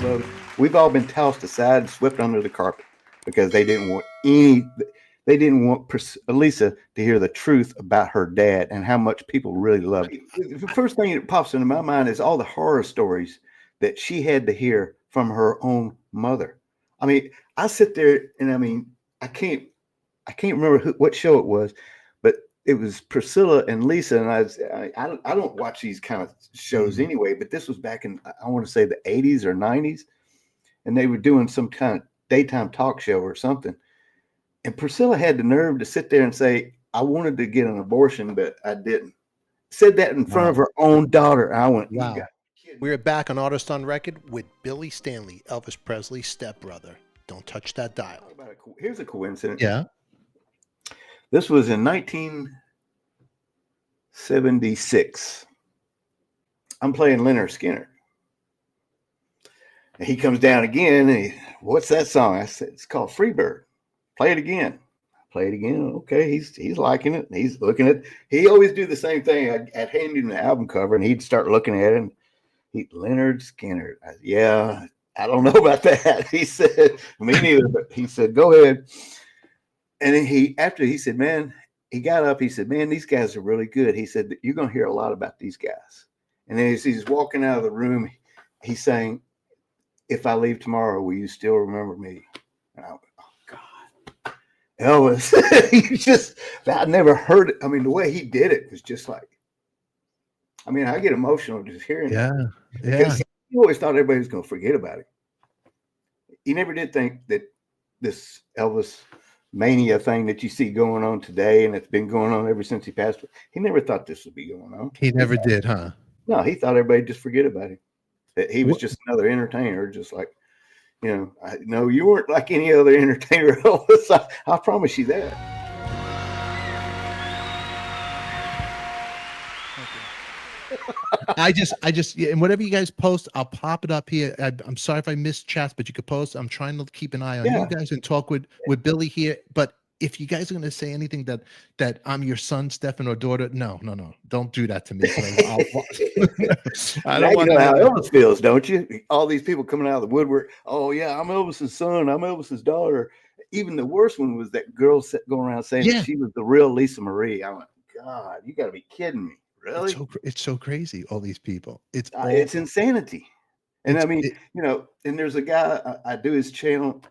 those, we've all been tossed aside and swept under the carpet because they didn't want any. They didn't want Lisa to hear the truth about her dad and how much people really loved him. The first thing that pops into my mind is all the horror stories that she had to hear from her own mother. I mean, I sit there and I mean, I can't remember what show it was, but it was Priscilla and Lisa. And I don't watch these kind of shows anyway, but this was back in, I want to say the 80s or 90s. And they were doing some kind of daytime talk show or something. And Priscilla had the nerve to sit there and say, I wanted to get an abortion, but I didn't. Said that in front of her own daughter. I went, wow. We're back on Artist on Record with Billy Stanley, Elvis Presley's stepbrother. Don't touch that dial. Here's a coincidence. Yeah. This was in 1976. I'm playing Leonard Skinner. And he comes down again. And what's that song? I said, it's called Freebird. Play it again. Play it again. Okay, he's liking it. He's looking at. He always do the same thing. I'd hand him the album cover, and he'd start looking at it. And Leonard Skinner. Yeah, I don't know about that. He said, me neither. But he said, go ahead. And then after he said, man, he got up. He said, man, these guys are really good. He said, you're going to hear a lot about these guys. And then as he's walking out of the room, he's saying, if I leave tomorrow, will you still remember me? And I went, Elvis, I never heard it. I mean, the way he did it was just like, I mean, I get emotional just hearing it. Because he always thought everybody was going to forget about it. He never did think that this Elvis mania thing that you see going on today, and it's been going on ever since he passed, he never thought this would be going on. He never did, huh? No, he thought everybody just forget about him. That he was just another entertainer, just like, you know, you weren't like any other entertainer, Elvis. I promise you that. I just, and whatever you guys post, I'll pop it up here. I'm sorry if I missed chats, but you could post. I'm trying to keep an eye on you guys and talk with Billy here. But if you guys are going to say anything that I'm your son, Stefan, or daughter, no, don't do that to me. I don't want to know how Elvis feels, don't you? All these people coming out of the woodwork. Oh yeah, I'm Elvis's son. I'm Elvis's daughter. Even the worst one was that girl going around saying that she was the real Lisa Marie. I went, God, you got to be kidding me. Really? It's so crazy. All these people. It's insanity. And I mean, you know, and there's a guy, I do his channel.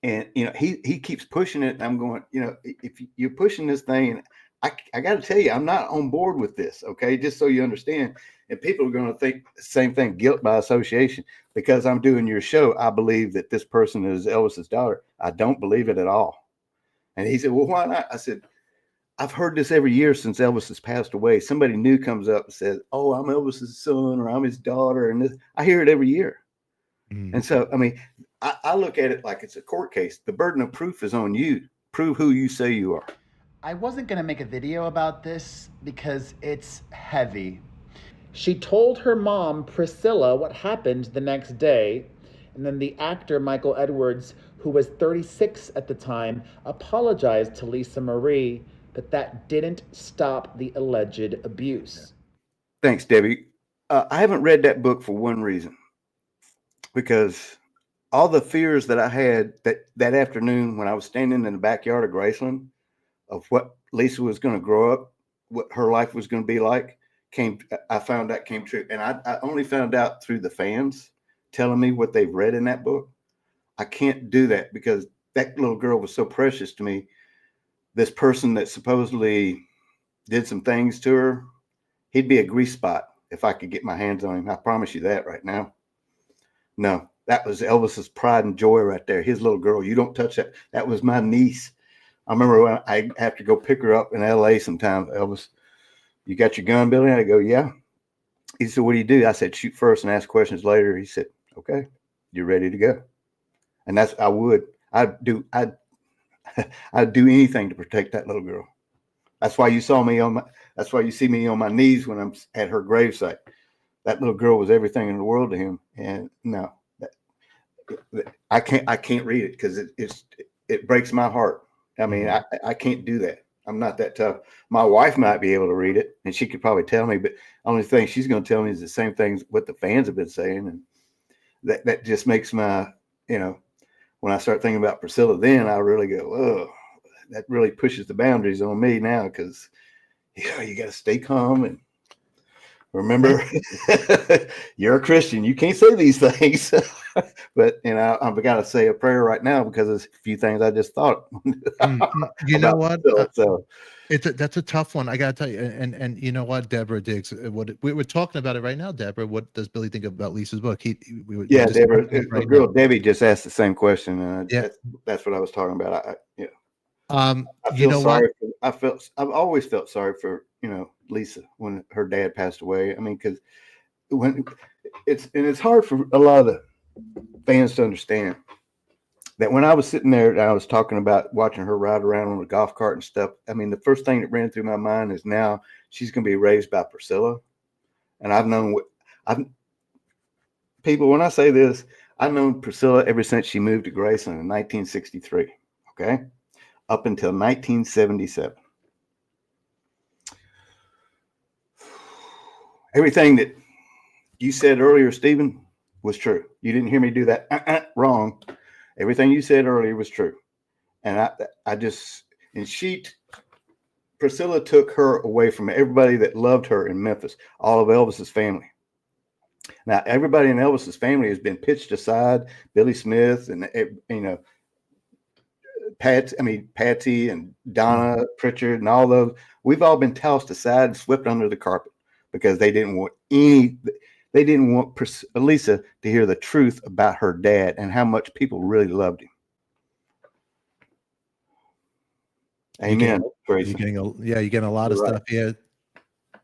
And, you know, he keeps pushing it. And I'm going, you know, if you're pushing this thing, I got to tell you, I'm not on board with this. Okay. Just so you understand. And people are going to think the same thing, guilt by association, because I'm doing your show. I believe that this person is Elvis's daughter. I don't believe it at all. And he said, well, why not? I said, I've heard this every year since Elvis has passed away. Somebody new comes up and says, oh, I'm Elvis's son, or I'm his daughter. And this, I hear it every year. And so, I mean, I look at it like it's a court case. The burden of proof is on you. Prove who you say you are. I wasn't going to make a video about this because it's heavy. She told her mom, Priscilla, what happened the next day. And then the actor, Michael Edwards, who was 36 at the time, apologized to Lisa Marie, but that didn't stop the alleged abuse. Thanks, Debbie. I haven't read that book for one reason. Because all the fears that I had that afternoon when I was standing in the backyard of Graceland of what Lisa was going to grow up, what her life was going to be like, I found that came true. And I only found out through the fans telling me what they've read in that book. I can't do that because that little girl was so precious to me. This person that supposedly did some things to her, he'd be a grease spot if I could get my hands on him. I promise you that right now. No, that was Elvis's pride and joy right there. His little girl. You don't touch that. That was my niece. I remember when I have to go pick her up in LA sometimes. Elvis, you got your gun, Billy? I go, yeah. He said, what do you do? I said, shoot first and ask questions later. He said, okay, you're ready to go. And I'd do anything to protect that little girl. That's why you see me on my knees when I'm at her gravesite. That little girl was everything in the world to him. And no, I can't read it because it breaks my heart. I mean, I can't do that. I'm not that tough. My wife might be able to read it and she could probably tell me, but the only thing she's going to tell me is the same things what the fans have been saying. And that just makes my, when I start thinking about Priscilla, then I really go, oh, that really pushes the boundaries on me now, because you got to stay calm and remember, you're a Christian. You can't say these things. But I've got to say a prayer right now because there's a few things I just thought. You know what? So That's a tough one. I gotta tell you, and you know what, Deborah Diggs, what we were talking about it right now, Deborah. What does Billy think about Lisa's book? We're Deborah, right girl now. Debbie just asked the same question, and Yeah. that's what I was talking about. I you feel know sorry. what? I've always felt sorry for Lisa when her dad passed away. I mean, because when it's hard for a lot of the fans to understand that when I was sitting there and I was talking about watching her ride around on a golf cart and stuff. I mean, the first thing that ran through my mind is now she's going to be raised by Priscilla, and people, when I say this, I've known Priscilla ever since she moved to Graceland in 1963. Okay. Up until 1977. Everything that you said earlier, Stephen, was true. You didn't hear me do that. Wrong. Everything you said earlier was true. And Priscilla took her away from everybody that loved her in Memphis, all of Elvis's family. Now, everybody in Elvis's family has been pitched aside. Billy Smith and, Patsy and Donna Pritchard and all those, we've all been tossed aside and swept under the carpet because they didn't want Lisa to hear the truth about her dad and how much people really loved him. Amen. You're getting a lot of stuff here.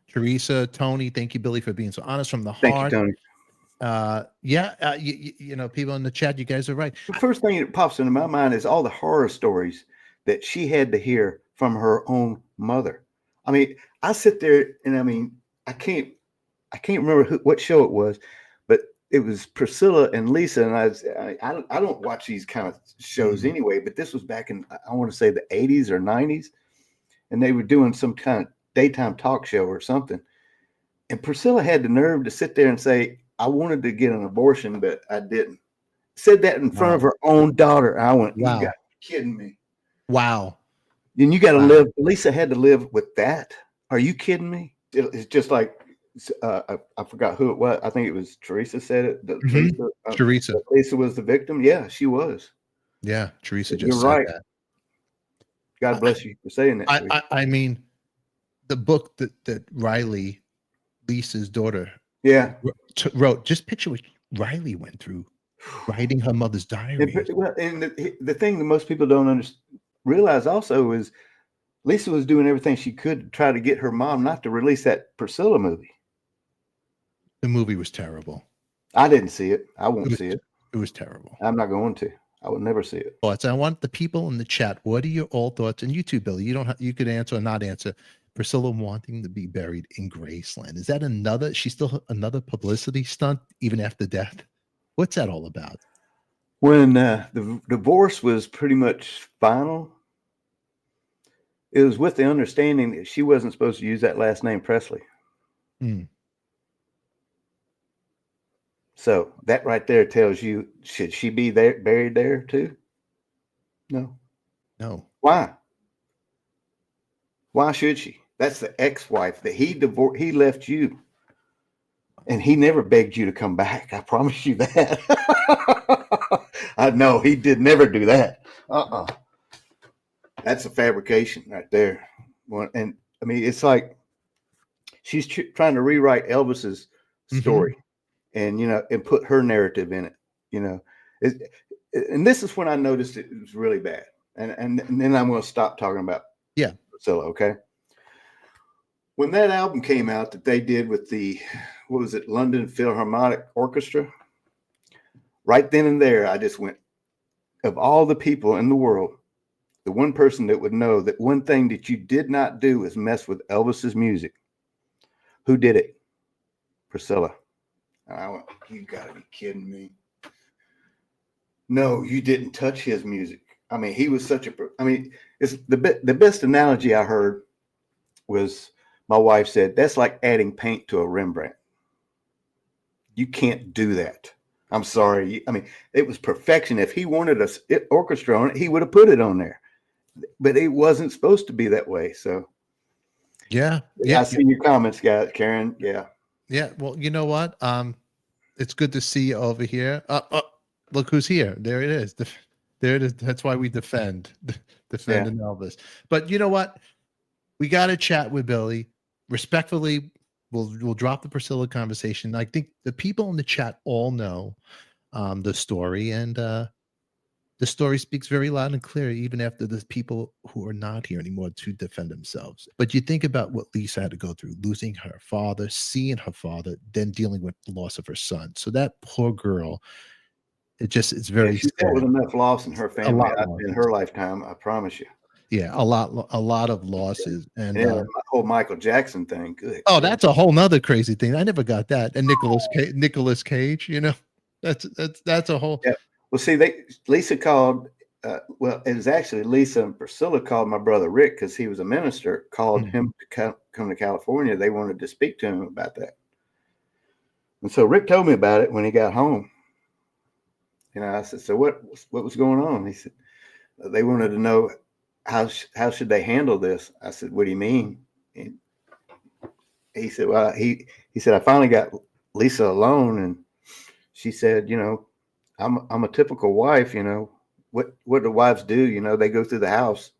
Teresa, Tony, thank you, Billy, for being so honest from the heart. Thank you, Tony. People in the chat, you guys are right. The first thing that pops into my mind is all the horror stories that she had to hear from her own mother. I mean, I sit there and I can't remember what show it was, but it was Priscilla and Lisa. And I don't watch these kind of shows anyway, but this was back in, I want to say the 80s or 90s. And they were doing some kind of daytime talk show or something. And Priscilla had the nerve to sit there and say, I wanted to get an abortion, but I didn't. Said that in front of her own daughter. I went, wow. You got to be kidding me. Wow. And you got to live. Lisa had to live with that. Are you kidding me? It's just like, I forgot who it was. I think it was Teresa said it. Teresa. Lisa was the victim. Yeah, she was. Yeah, Teresa just You're said right. that. God bless you for saying that. I mean, the book that Riley, Lisa's daughter, wrote. Just picture what Riley went through writing her mother's diary. And the thing that most people don't realize also is Lisa was doing everything she could to try to get her mom not to release that Priscilla movie. The movie was terrible. I didn't see it. I won't see it. It was terrible. I'm not going to. I would never see it. Thoughts. I want the people in the chat. What are your all thoughts? And you too, Billy. You could answer or not answer. Priscilla wanting to be buried in Graceland. Is that she's still another publicity stunt even after death? What's that all about? When the divorce was pretty much final, it was with the understanding that she wasn't supposed to use that last name Presley. So that right there tells you, should she be buried there too? No. Why? Why should she? That's the ex-wife that he left you. And he never begged you to come back. I promise you that. I know he did never do that. That's a fabrication right there. And I mean, it's like she's trying to rewrite Elvis's story and, and put her narrative in it, and this is when I noticed it was really bad. And then I'm going to stop talking about Priscilla. Okay. When that album came out that they did with London Philharmonic Orchestra, right then and there, I just went, of all the people in the world, the one person that would know that one thing that you did not do is mess with Elvis's music. Who did it? Priscilla. And I went, you gotta be kidding me. No, you didn't touch his music. I mean, he was it's the best analogy I heard was, my wife said, that's like adding paint to a Rembrandt. You can't do that. I'm sorry. I mean, it was perfection. If he wanted a orchestra on it, he would have put it on there. But it wasn't supposed to be that way. So Yeah. I see your comments, guys. Karen. Yeah. Yeah. Well, you know what? It's good to see you over here. Look who's here. There it is. There it is. That's why we defend an Elvis. But you know what? We got to chat with Billy respectfully. We'll drop the Priscilla conversation. I think the people in the chat all know the story, and the story speaks very loud and clear, even after the people who are not here anymore to defend themselves. But you think about what Lisa had to go through, losing her father, seeing her father, then dealing with the loss of her son. So that poor girl, it's very she's sad. with enough loss in her family in her lifetime. I promise you. Yeah, a lot of losses, and the whole Michael Jackson thing. Good. Oh, that's a whole nother crazy thing. I never got that. And Nicolas Cage, you know, that's a whole. Yeah. Well, see, Lisa called. Well, it was actually Lisa and Priscilla called my brother Rick because he was a minister. Called him to come to California. They wanted to speak to him about that, and so Rick told me about it when he got home. You know, I said, "So what was going on?" He said, "They wanted to know how should they handle this." I said, "What do you mean?" And he said, "Well, he said I finally got Lisa alone, and she said, you know, I'm a typical wife. You know, what do wives do? You know, they go through the house,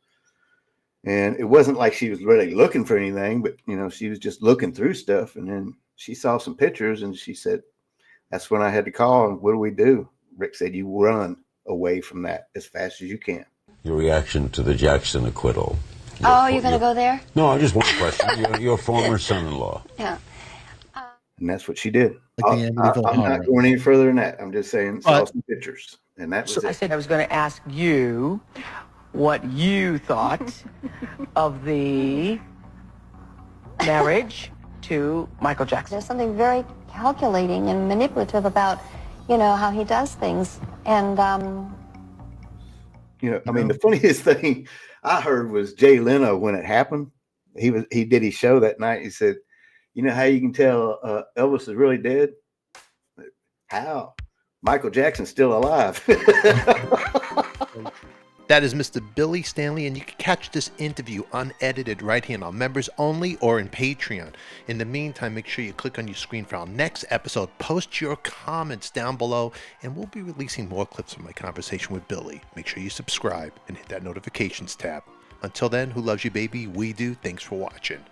and it wasn't like she was really looking for anything, but you know, she was just looking through stuff, and then she saw some pictures, and she said, that's when I had to call. And what do we do?" Rick said, "You run away from that as fast as you can." Your reaction to the Jackson acquittal. You're going to go there? No, just one question. Your former son-in-law. Yeah. And that's what she did. Like I'm not going any further than that. I'm just saying, saw some pictures, and that was it. I said I was going to ask you what you thought of the marriage to Michael Jackson. There's something very calculating and manipulative about, you know, how he does things. And, you know, I mean, the funniest thing I heard was Jay Leno when it happened. He did his show that night. He said, "You know how you can tell Elvis is really dead? How? Michael Jackson's still alive." That is Mr. Billy Stanley, and you can catch this interview unedited right here on Members Only or in Patreon. In the meantime, make sure you click on your screen for our next episode. Post your comments down below, and we'll be releasing more clips from my conversation with Billy. Make sure you subscribe and hit that notifications tab. Until then, who loves you, baby? We do. Thanks for watching.